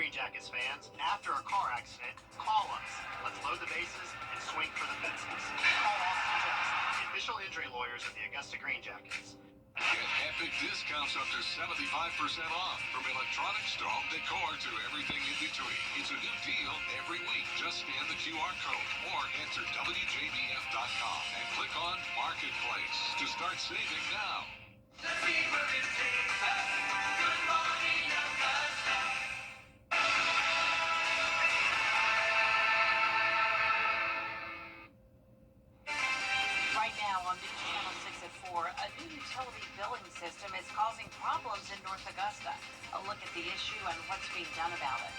Green Jackets fans, after a car accident, call us. Let's load the bases and swing for the fences. Call Austin Jackson, the official injury lawyers of the Augusta Green Jackets. Get epic discounts up to 75% off, from electronics to home decor to everything in between. It's a new deal every week. Just scan the QR code or enter WJBF.com and click on Marketplace to start saving now. The fever is Texas. Good morning, Augusta. Right now on News Channel 6 at 4, a new utility billing system is causing problems in North Augusta. A look at the issue and what's being done about it.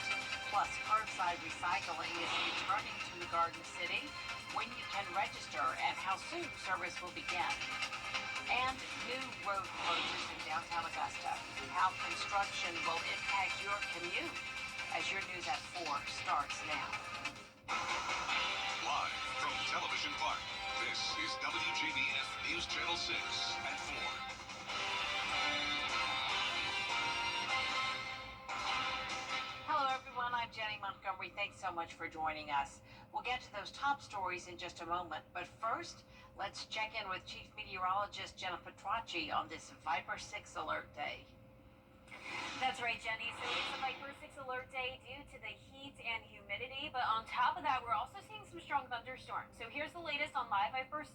Plus, curbside recycling is returning to the Garden City, when you can register, and how soon service will begin. And new road closures in downtown Augusta. How construction will impact your commute. As your News at 4 starts now. Live from Television Park, this is WJBF News Channel 6 at 4. Hello, everyone. I'm Jenny Montgomery. Thanks so much for joining us. We'll get to those top stories in just a moment. But first, let's check in with Chief Meteorologist Jenna Petracci on this Viper 6 alert day. That's right, Jenny. So it's a Viper 6 alert day due to the heat and humidity, but on top of that, we're also seeing some strong thunderstorms. So here's the latest on live Viper 6.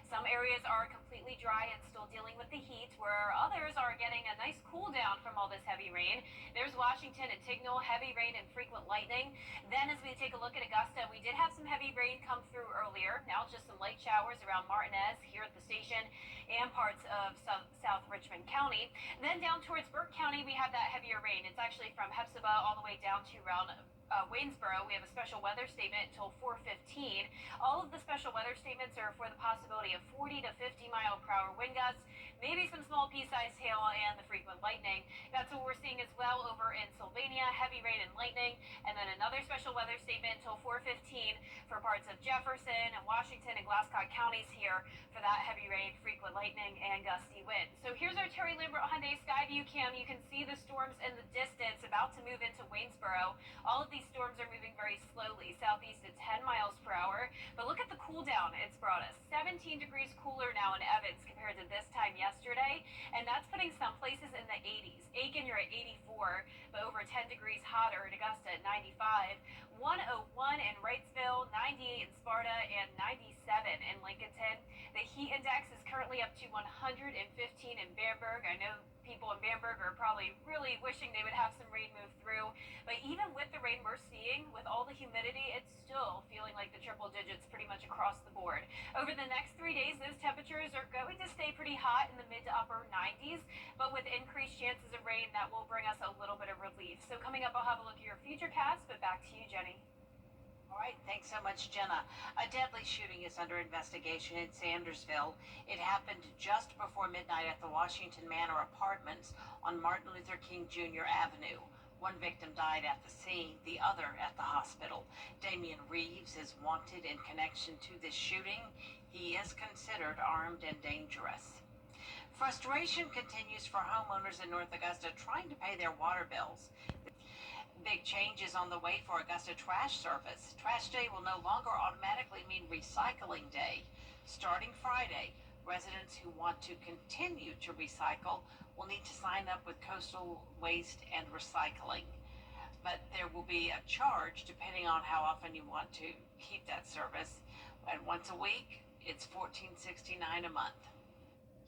Some areas are completely dry and still dealing with the heat, where others are getting a nice cool down from all this heavy rain. There's Washington and Tignal, heavy rain and frequent lightning. Then as we take a look at Augusta, we did have some heavy rain come through earlier. Now just some light showers around Martinez here at the station and parts of South Richmond County. Then down towards Burke County, we have that heavier rain. It's actually from Hepzibah all the way down to around Waynesboro. We have a special weather statement until 4:15. All of the special weather statements are for the possibility of 40 to 50 mile per hour wind gusts, maybe some small pea-sized hail and the frequent lightning. That's what we're seeing as well over in Sylvania, heavy rain and lightning, and then another special weather statement until 4:15 for parts of Jefferson and Washington and Glasscock counties here for that heavy rain, frequent lightning, and gusty wind. So here's our Terry Lambert Hyundai Skyview cam. You can see the storms in the distance about to move into Waynesboro. All of these storms are moving very slowly, southeast at 10 miles per hour. But look at the cool down it's brought us. 17 degrees cooler now in Evans compared to this time yesterday, and that's putting some places in the 80s. Aiken, you're at 84, but over 10 degrees hotter in Augusta at 95. 101 in Wrightsville, 98 in Sparta, and 97 in Lincolnton. The heat index is currently up to 115 in Bamberg. I know people in Bamberg are probably really wishing they would have some rain move through, but even with the rain we're seeing, with all the humidity, it's still feeling like the triple digits pretty much across the board. Over the next 3 days, those temperatures are going to stay pretty hot in the mid to upper 90s, but with increased chances of rain, that will bring us a little bit of relief. So coming up, I'll have a look at your future cast, but back to you, Jenny. All right, thanks so much, Jenna. A deadly shooting is under investigation in Sandersville. It happened just before midnight at the Washington Manor Apartments on Martin Luther King Jr. Avenue. One victim died at the scene, the other at the hospital. Damian Reeves is wanted in connection to this shooting. He is considered armed and dangerous. Frustration continues for homeowners in North Augusta trying to pay their water bills. Big changes on the way for Augusta Trash Service. Trash Day will no longer automatically mean Recycling Day. Starting Friday, residents who want to continue to recycle will need to sign up with Coastal Waste and Recycling. But there will be a charge depending on how often you want to keep that service. And once a week, it's $14.69 a month.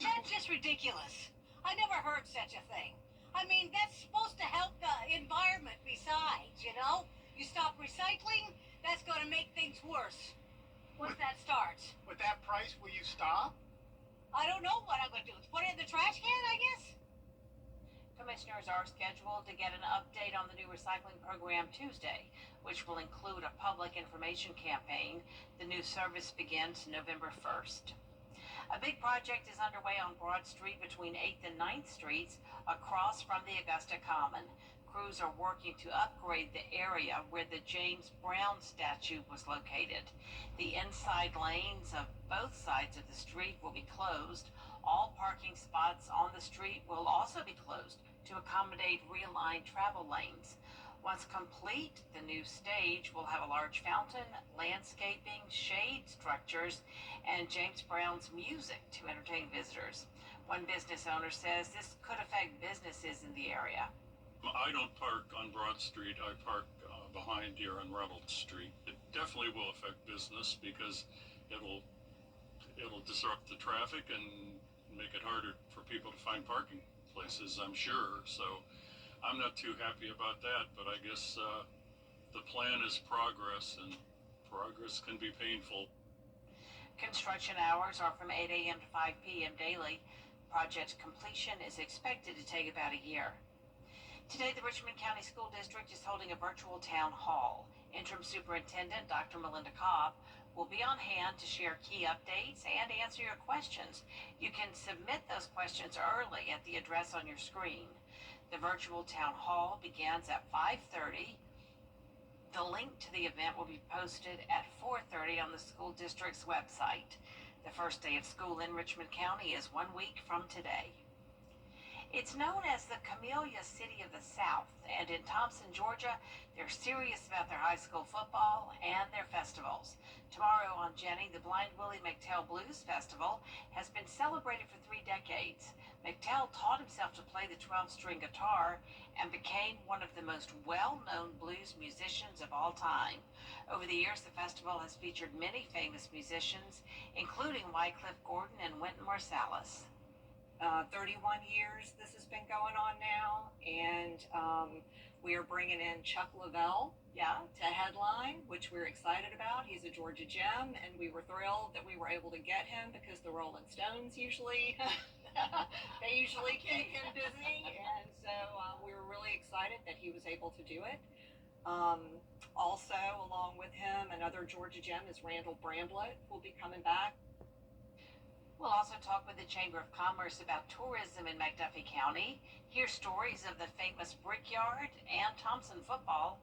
That's just ridiculous. I never heard such a thing. I mean, that's supposed to help the environment besides, you know? You stop recycling, that's going to make things worse once that starts. With that price, will you stop? I don't know what I'm going to do. Put it in the trash can, I guess? Commissioners are scheduled to get an update on the new recycling program Tuesday, which will include a public information campaign. The new service begins November 1st. A big project is underway on Broad Street between 8th and 9th Streets across from the Augusta Common. Crews are working to upgrade the area where the James Brown statue was located. The inside lanes of both sides of the street will be closed. All parking spots on the street will also be closed to accommodate realigned travel lanes. Once complete, the new stage will have a large fountain, landscaping, shade structures, and James Brown's music to entertain visitors. One business owner says this could affect businesses in the area. I don't park on Broad Street. I park behind here on Reynolds Street. It definitely will affect business because it'll disrupt the traffic and make it harder for people to find parking places, I'm sure. So I'm not too happy about that, but I guess the plan is progress, and progress can be painful. Construction hours are from 8 a.m. to 5 p.m. daily. Project completion is expected to take about a year. Today, the Richmond County School District is holding a virtual town hall. Interim Superintendent Dr. Melinda Cobb will be on hand to share key updates and answer your questions. You can submit those questions early at the address on your screen. The virtual town hall begins at 5:30. The link to the event will be posted at 4:30 on the school district's website. The first day of school in Richmond County is 1 week from today. It's known as the Camellia City of the South, and in Thompson, Georgia, they're serious about their high school football and their festivals. Tomorrow on Jenny, the Blind Willie McTell Blues Festival has been celebrated for 3 decades. McTell taught himself to play the 12-string guitar and became one of the most well-known blues musicians of all time. Over the years, the festival has featured many famous musicians, including Wycliffe Gordon and Wynton Marsalis. 31 years this has been going on now, and we are bringing in Chuck Lavelle to headline, which we're excited about. He's a Georgia gem, and we were thrilled that we were able to get him because the Rolling Stones usually keep him busy, and so we were really excited that he was able to do it. Also, along with him, another Georgia gem is Randall Bramblett, who will be coming back. We'll also talk with the Chamber of Commerce about tourism in McDuffie County, hear stories of the famous Brickyard and Thompson football,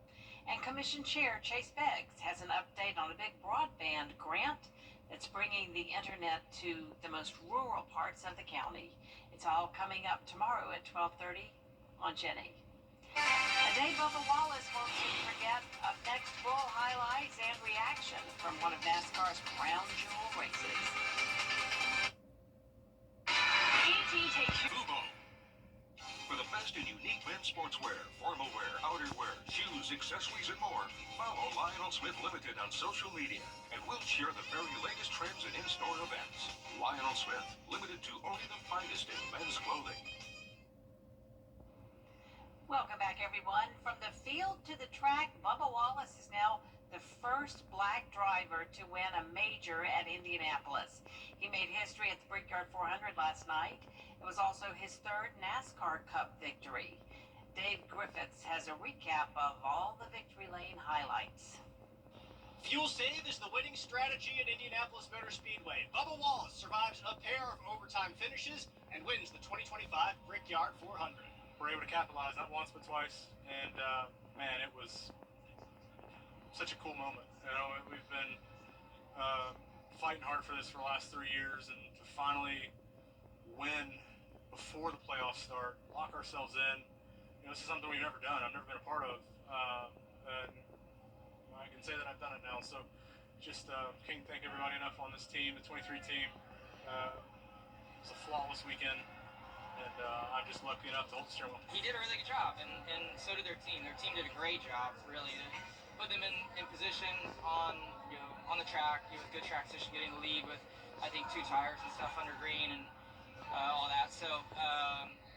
and Commission Chair Chase Beggs has an update on a big broadband grant that's bringing the internet to the most rural parts of the county. It's all coming up tomorrow at 12:30 on Jenny. A day Bubba Wallace won't soon forget. Up next, full highlights and reaction from one of NASCAR's crown jewel races. Fubo. For the best in unique men's sportswear, formal wear, outerwear, shoes, accessories, and more, follow Lionel Smith Limited on social media, and we'll share the very latest trends and in-store events. Lionel Smith, limited to only the finest in men's clothing. Welcome back, everyone. From the field to the track, Bubba Wallace is now the first black driver to win a major at Indianapolis. He made history at the Brickyard 400 last night. It was also his third NASCAR Cup victory. Dave Griffiths has a recap of all the victory lane highlights. Fuel save is the winning strategy at Indianapolis Motor Speedway. Bubba Wallace survives a pair of overtime finishes and wins the 2025 Brickyard 400. We're able to capitalize not once but twice, and man, it was such a cool moment. You know, we've been fighting hard for this for the last 3 years, and to finally win before the playoffs start, lock ourselves in. You know, this is something we've never done. I've never been a part of, and I can say that I've done it now. So, just can't thank everybody enough on this team, the 23 team. It was a flawless weekend. And I'm just lucky enough to hold the steering wheel. He did a really good job, and so did their team. Their team did a great job, really, to put them in position on the track, with good track position, getting the lead with, I think, 2 tires and stuff under green and all that. So,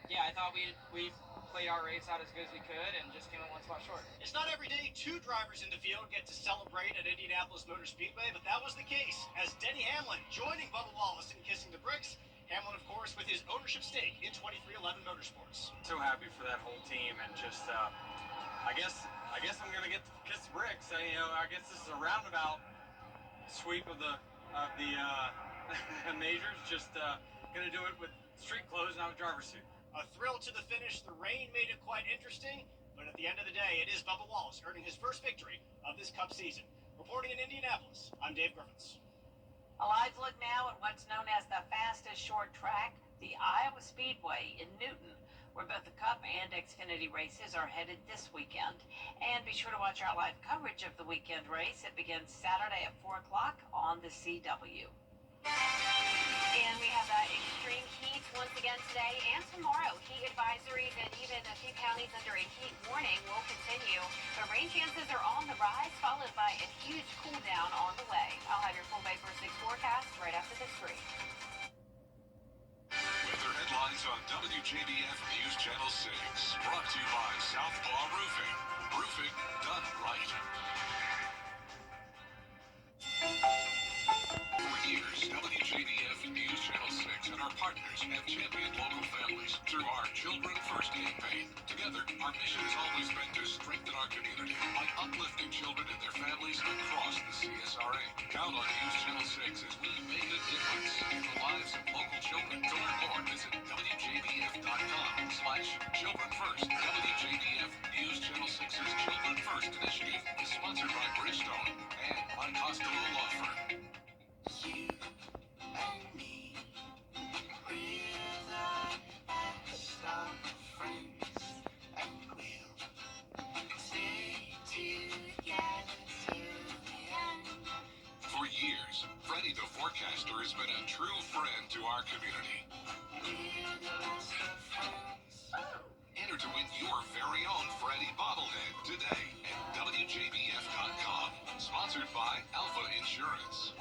yeah, I thought we played our race out as good as we could and just came in 1 spot short. It's not every day 2 drivers in the field get to celebrate at Indianapolis Motor Speedway, but that was the case as Denny Hamlin joining Bubba Wallace in kissing the bricks. Hamlin, of course, with his ownership stake in 2311 Motorsports. So happy for that whole team, and just, I guess I'm gonna get to kiss the bricks. I guess this is a roundabout sweep of the majors. Just gonna do it with street clothes, not a driver's suit. A thrill to the finish. The rain made it quite interesting, but at the end of the day, it is Bubba Wallace earning his first victory of this Cup season. Reporting in Indianapolis, I'm Dave Griffiths. A live look now at what's known as the fastest short track, the Iowa Speedway in Newton, where where both the Cup and Xfinity races are headed this weekend. And be sure to watch our live coverage of the weekend race. It begins Saturday at 4 o'clock on the CW. And we have extreme heat once again today and tomorrow. Heat advisories and even a few counties under a heat warning will continue. The rain chances are on the rise, followed by a huge cool down on the way. I'll have your full Vapor 6 forecast right after this break. Weather headlines on WJBF News Channel 6. Brought to you by Southpaw Roofing. Roofing done right. For years, WJBF News Channel 6 and our partners have championed local families through our Children First campaign. Together, our mission has always been to strengthen our community by uplifting children and their families across the CSRA. Count on News Channel 6 as we make a difference in the lives of local children. To learn more, visit WJBF.com/Children First. WJBF News Channel 6's Children First initiative is sponsored by Bridgestone and by Costello Law Firm. For years, Freddie the Forecaster has been a true friend to our community. Enter to win your very own Freddie bobblehead today at WJBF.com. Sponsored by Alpha Insurance.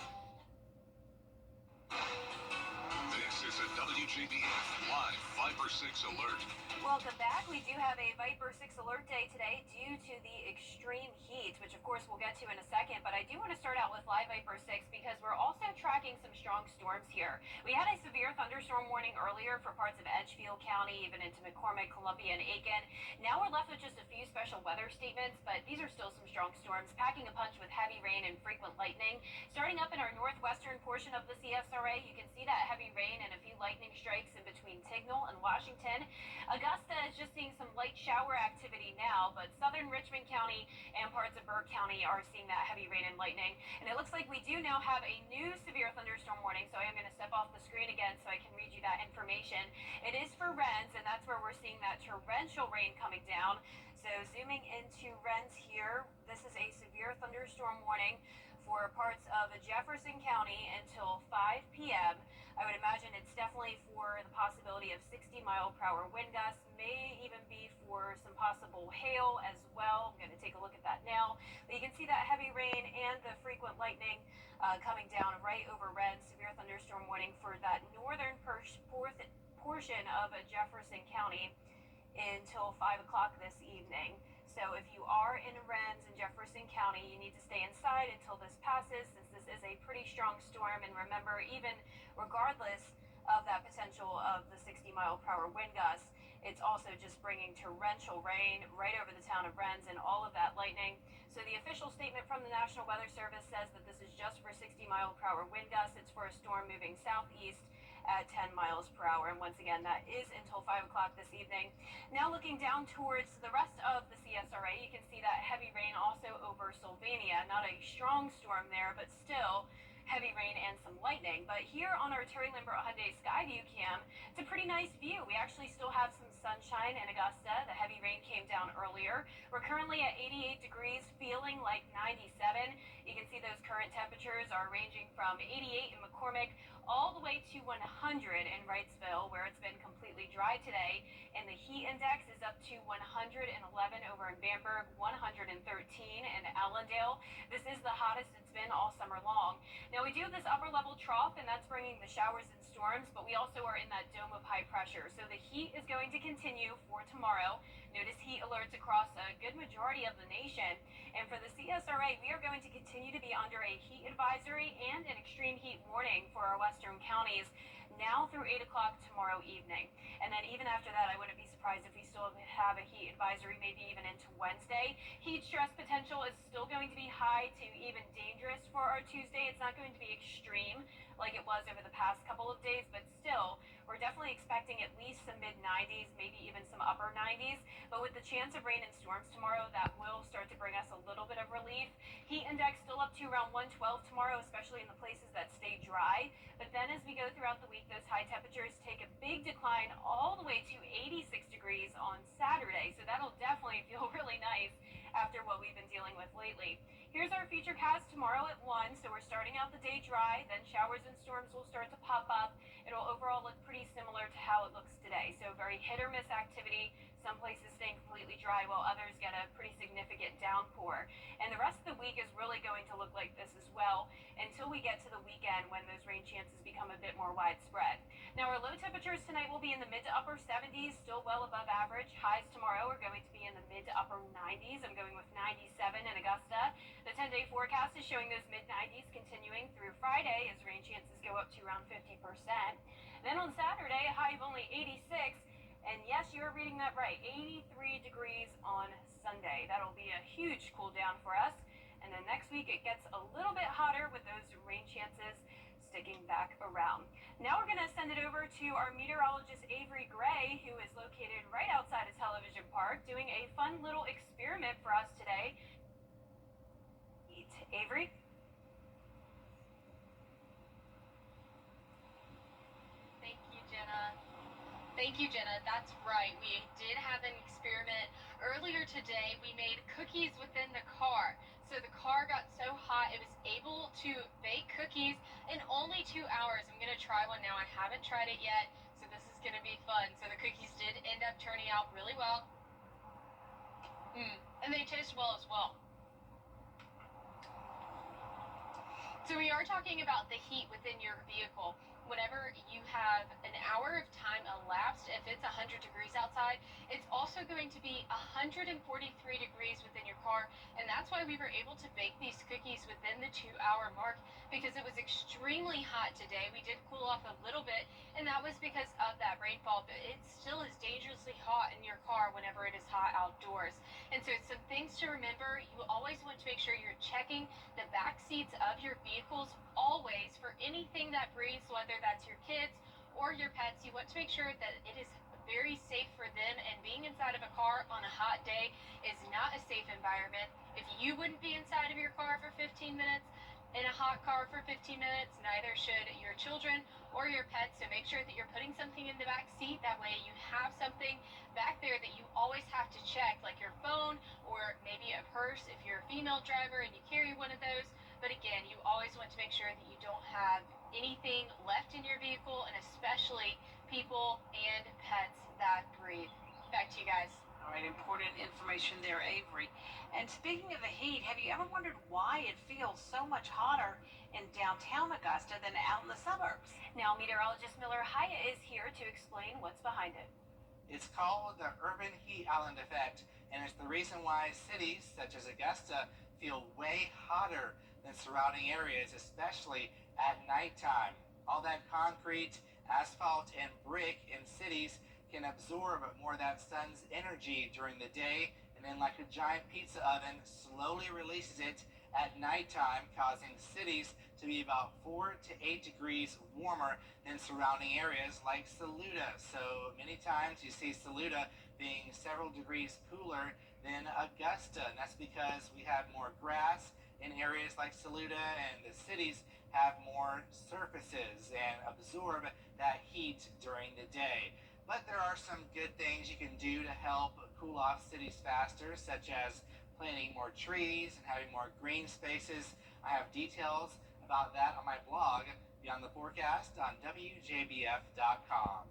This is a WJBF Live Viper 6 alert. Welcome back. We do have a Viper 6 alert day today due to the extreme heat, which of course we'll get to in a second, but I do want to start out with Live Viper 6 because we're also tracking some strong storms here. We had a severe thunderstorm warning earlier for parts of Edgefield County, even into McCormick, Columbia, and Aiken. Now we're left with just a few special weather statements, but these are still some strong storms, packing a punch with heavy rain and frequent lightning. Starting up in our northwestern portion of the CSRA, you can see that heavy rain and a few lightning strikes in between Tignal and Washington. Augusta is just seeing some light shower activity now, but southern Richmond County and parts of Burke County are seeing that heavy rain and lightning. And it looks like we do now have a new severe thunderstorm warning, so I am going to step off the screen again so I can read you that information. It is for Rennes, and that's where we're seeing that torrential rain coming down. So zooming into Rennes here, this is a severe thunderstorm warning for parts of Jefferson County until 5 p.m. I would imagine it's definitely for the possibility of 60-mile-per-hour wind gusts, may even be for some possible hail as well. I'm going to take a look at that now. But you can see that heavy rain and the frequent lightning coming down right over Rennes. Severe thunderstorm warning for that northern portion of Jefferson County until 5 o'clock this evening. So if you are in Rennes in Jefferson County, you need to stay inside until this passes, since this is a pretty strong storm. And remember, even regardless of that potential of the 60-mile-per-hour wind gusts, it's also just bringing torrential rain right over the town of Rennes and all of that lightning. So the official statement from the National Weather Service says that this is just for 60-mile-per-hour wind gusts. It's for a storm moving southeast at 10 miles per hour. And once again, that is until 5 o'clock this evening. Now looking down towards the rest of the CSRA, you can see that heavy rain also over Sylvania. Not a strong storm there, but still heavy rain and some lightning. But here on our Terry Lambert Hyundai Skyview cam, it's a pretty nice view. We actually still have some sunshine in Augusta. The heavy rain came down earlier. We're currently at 88 degrees, feeling like 97. You can see those current temperatures are ranging from 88 in McCormick all the way to 100 in Wrightsville, where it's been completely dry today. And the heat index is up to 111 over in Bamberg, 113 in Allendale. This is the hottest it's been all summer long. Now we do have this upper level trough, and that's bringing the showers and storms, but we also are in that dome of high pressure. So the heat is going to continue for tomorrow. Notice heat alerts across a good majority of the nation. And for the CSRA, we are going to continue to be under a heat advisory and an extreme heat warning for our western counties now through 8 o'clock tomorrow evening. And then even after that, I wouldn't be surprised if we still have a heat advisory, maybe even into Wednesday. Heat stress potential is still going to be high to even dangerous for our Tuesday. It's not going to be extreme like it was over the past couple of days, but still, We're definitely expecting at least some mid-90s, maybe even some upper 90s. But with the chance of rain and storms tomorrow, that will start to bring us a little bit of relief. Heat index still up to around 112 tomorrow, especially in the places that stay dry. But then as we go throughout the week, those high temperatures take a big decline all the way to 86 degrees on Saturday. So that'll definitely feel really nice after what we've been dealing with lately. Here's our futurecast tomorrow at 1. So we're starting out the day dry, then showers and storms will start to pop up. It'll overall look pretty similar to how it looks today. So very hit or miss activity. Some places staying completely dry while others get a pretty significant downpour. And the rest of the week is really going to look like this as well until we get to the weekend when those rain chances become a bit more widespread. Now our low temperatures tonight will be in the mid to upper 70s, still well above average. Highs tomorrow are going to be in the mid to upper 90s. I'm going with 97 in Augusta. The 10-day forecast is showing those mid 90s continuing through Friday as rain chances go up to around 50%. Then on Saturday, a high of only 86. And yes, you're reading that right, 83 degrees on Sunday. That'll be a huge cool down for us. And then next week it gets a little bit hotter with those rain chances sticking back around. Now we're going to send it over to our meteorologist Avery Gray, who is located right outside of Television Park, doing a fun little experiment for us today. Avery? Thank you, Jenna. That's right. We did have an experiment earlier today. We made cookies within the car. So the car got so hot, it was able to bake cookies in only 2 hours. I'm going to try one now. I haven't tried it yet, so this is going to be fun. So the cookies did end up turning out really well. And they taste well as well. So we are talking about the heat within your vehicle. Whenever you have an hour of time elapsed, if it's 100 degrees outside, it's also going to be 143 degrees within your car. And that's why we were able to bake these cookies within the 2-hour mark, because it was extremely hot today. We did cool off a little bit, and that was because of that rainfall, but it still is dangerously hot in your car whenever it is hot outdoors. And so some things to remember: you always want to make sure you're checking the back seats of your vehicles always for anything that breathes, whether that's your kids or your pets. You want to make sure that it is very safe for them, and being inside of a car on a hot day is not a safe environment. If you wouldn't be inside of your car for 15 minutes, in a hot car for 15 minutes, neither should your children or your pets. So make sure that you're putting something in the back seat. That way you have something back there that you always have to check, like your phone or maybe a purse if you're a female driver and you carry one of those. But again, you always want to make sure that you don't have anything left in your vehicle, and especially people and pets that breathe. Back to you guys. All right, important information there, Avery. And speaking of the heat, have you ever wondered why it feels so much hotter in downtown Augusta than out in the suburbs? Now, meteorologist Miller Hyatt is here to explain what's behind it. It's called the urban heat island effect, and it's the reason why cities such as Augusta feel way hotter than surrounding areas, especially at nighttime. All that concrete, asphalt, and brick in cities can absorb more of that sun's energy during the day, and then like a giant pizza oven slowly releases it at nighttime, causing cities to be about 4 to 8 degrees warmer than surrounding areas like Saluda. So many times you see Saluda being several degrees cooler than Augusta, and that's because we have more grass in areas like Saluda, and the cities have more surfaces and absorb that heat during the day. But there are some good things you can do to help cool off cities faster, such as planting more trees and having more green spaces. I have details about that on my blog, Beyond the Forecast, on WJBF.com.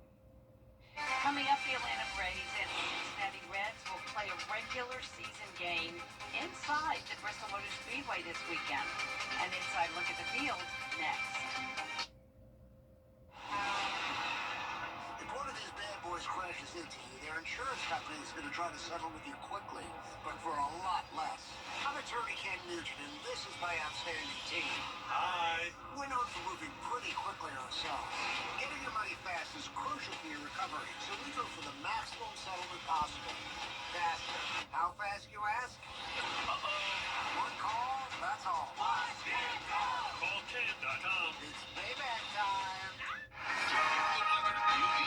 Coming up, the Atlanta Braves and the Cincinnati Reds will play a regular season game inside the Bristol Motor Speedway this weekend. An inside look at the field next. If one of these bad boys crashes into you, their insurance company is going to try to settle with you quickly, but for a lot less. I'm attorney Ken Nugent, and this is my outstanding team. Hi. We're known for moving pretty quickly ourselves. Getting your money fast is crucial for your recovery, so we go for the maximum settlement possible. Faster. How fast, you ask? One call, that's all. One Ken call. Call Ken.com. It's payback time. Another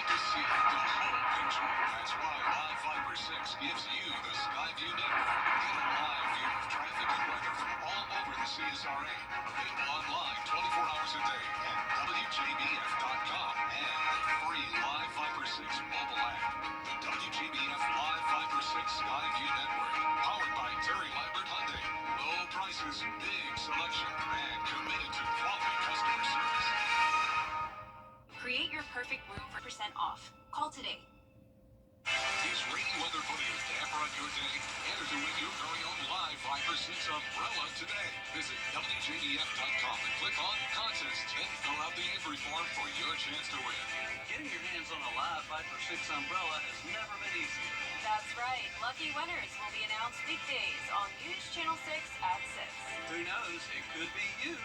perfect room for % off. Call today. Is rainy weather putting a damper on your day? Enter to win your very own live 5 for 6 umbrella today. Visit WJBF.com and click on Contests. Then fill out the entry form for your chance to win. Getting your hands on a live 5 for 6 umbrella has never been easier. That's right. Lucky winners will be announced weekdays on News Channel 6 at 6. Who knows? It could be you.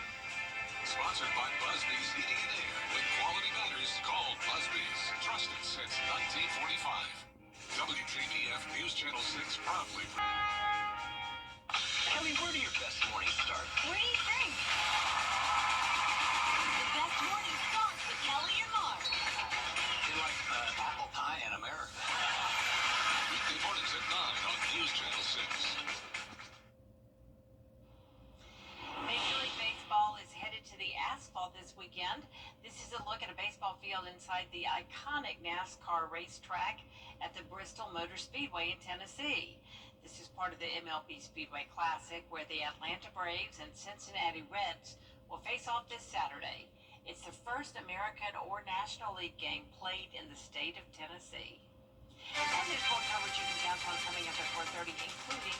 Sponsored by Busby's Heating and Air. When quality matters, call Busby's. Trusted since 1945. WJBF News Channel 6 proudly. Kelly, where do your best mornings start? What do you think? The best morning starts with Kelly and Mark. You're like apple pie in America. Weekday mornings at 9 on News Channel 6. Major League Baseball is headed to the asphalt this weekend. This is a look at a baseball field inside the iconic NASCAR racetrack at the Bristol Motor Speedway in Tennessee. This is part of the MLB Speedway Classic, where the Atlanta Braves and Cincinnati Reds will face off this Saturday. It's the first American or National League game played in the state of Tennessee. And there's more coverage in downtown coming up at 4:30, including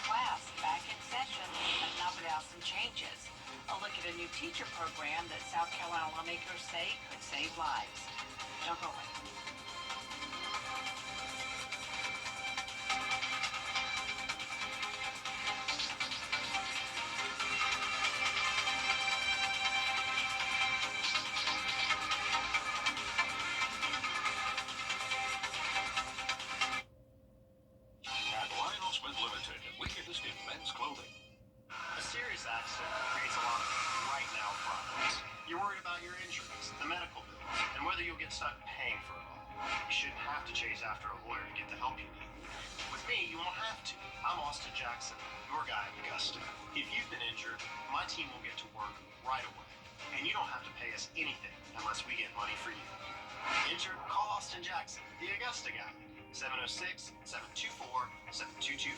class back in session, but not without some changes. A look at a new teacher program that South Carolina lawmakers say could save lives. Don't go away. At Lionel Smith Limited, weakest in men's clothing. A serious accident creates a lot of right now problems. You're worried about your injuries, the medical bills, and whether you'll get stuck paying for it all. You shouldn't have to chase after a lawyer to get the help you need. With me, you won't have to. I'm Austin Jackson, your guy at Augusta. If you've been injured, my team will get to work right away. And you don't have to pay us anything unless we get money for you. Injured? Call Austin Jackson, the Augusta guy. 706-724-7224.